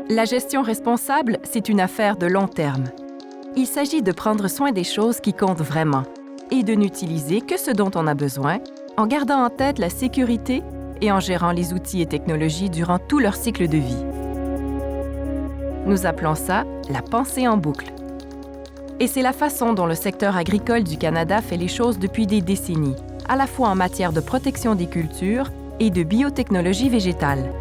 La gestion responsable, c'est une affaire de long terme. Il s'agit de prendre soin des choses qui comptent vraiment et de n'utiliser que ce dont on a besoin, en gardant en tête la sécurité et en gérant les outils et technologies durant tout leur cycle de vie. Nous appelons ça la pensée en boucle. Et c'est la façon dont le secteur agricole du Canada fait les choses depuis des décennies, à la fois en matière de protection des cultures et de biotechnologie végétale.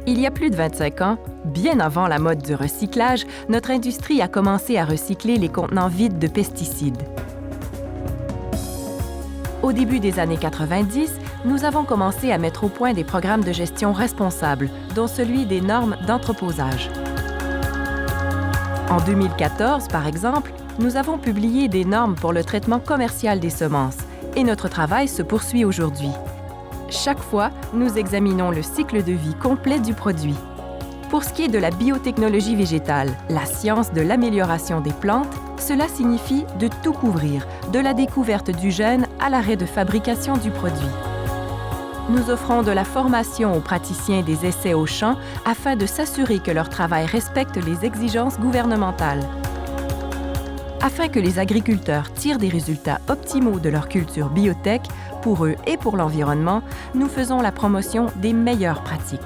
Il y a plus de 25 ans, bien avant la mode du recyclage, notre industrie a commencé à recycler les contenants vides de pesticides. Au début des années 90, nous avons commencé à mettre au point des programmes de gestion responsables, dont celui des normes d'entreposage. En 2014, par exemple, nous avons publié des normes pour le traitement commercial des semences et notre travail se poursuit aujourd'hui. Chaque fois, nous examinons le cycle de vie complet du produit. Pour ce qui est de la biotechnologie végétale, la science de l'amélioration des plantes, cela signifie de tout couvrir, de la découverte du gène à l'arrêt de fabrication du produit. Nous offrons de la formation aux praticiens des essais au champ afin de s'assurer que leur travail respecte les exigences gouvernementales. Afin que les agriculteurs tirent des résultats optimaux de leur culture biotech, pour eux et pour l'environnement, nous faisons la promotion des meilleures pratiques.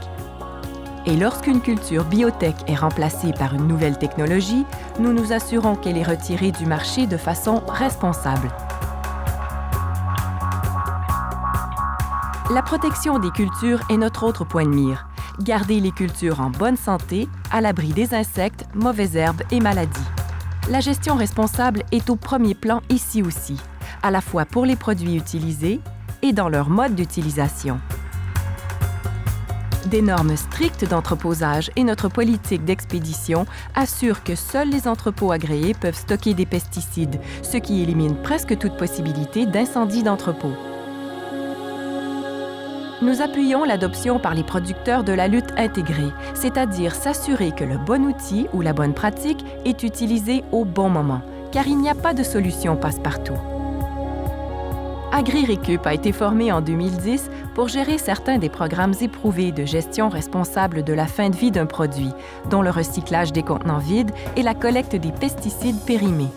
Et lorsqu'une culture biotech est remplacée par une nouvelle technologie, nous nous assurons qu'elle est retirée du marché de façon responsable. La protection des cultures est notre autre point de mire. Garder les cultures en bonne santé, à l'abri des insectes, mauvaises herbes et maladies. La gestion responsable est au premier plan ici aussi, à la fois pour les produits utilisés et dans leur mode d'utilisation. Des normes strictes d'entreposage et notre politique d'expédition assurent que seuls les entrepôts agréés peuvent stocker des pesticides, ce qui élimine presque toute possibilité d'incendie d'entrepôt. Nous appuyons l'adoption par les producteurs de la lutte intégrée, c'est-à-dire s'assurer que le bon outil ou la bonne pratique est utilisé au bon moment, car il n'y a pas de solution passe-partout. AgriRécup a été formé en 2010 pour gérer certains des programmes éprouvés de gestion responsable de la fin de vie d'un produit, dont le recyclage des contenants vides et la collecte des pesticides périmés.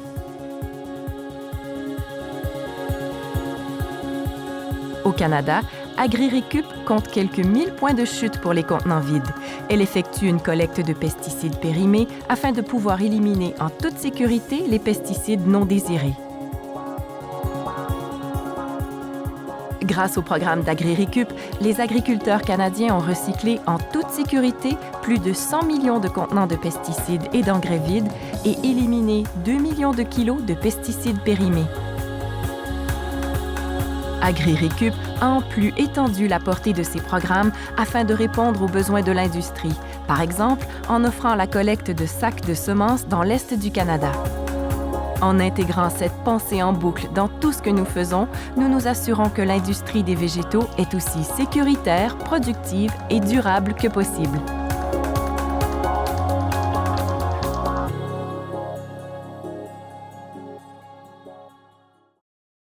Au Canada, AgriRécup compte quelques 1000 points de chute pour les contenants vides. Elle effectue une collecte de pesticides périmés afin de pouvoir éliminer en toute sécurité les pesticides non désirés. Grâce au programme d'AgriRécup, les agriculteurs canadiens ont recyclé en toute sécurité plus de 100 millions de contenants de pesticides et d'engrais vides et éliminé 2 millions de kilos de pesticides périmés. AgriRécup a en plus étendu la portée de ces programmes afin de répondre aux besoins de l'industrie, par exemple en offrant la collecte de sacs de semences dans l'Est du Canada. En intégrant cette pensée en boucle dans tout ce que nous faisons, nous nous assurons que l'industrie des végétaux est aussi sécuritaire, productive et durable que possible.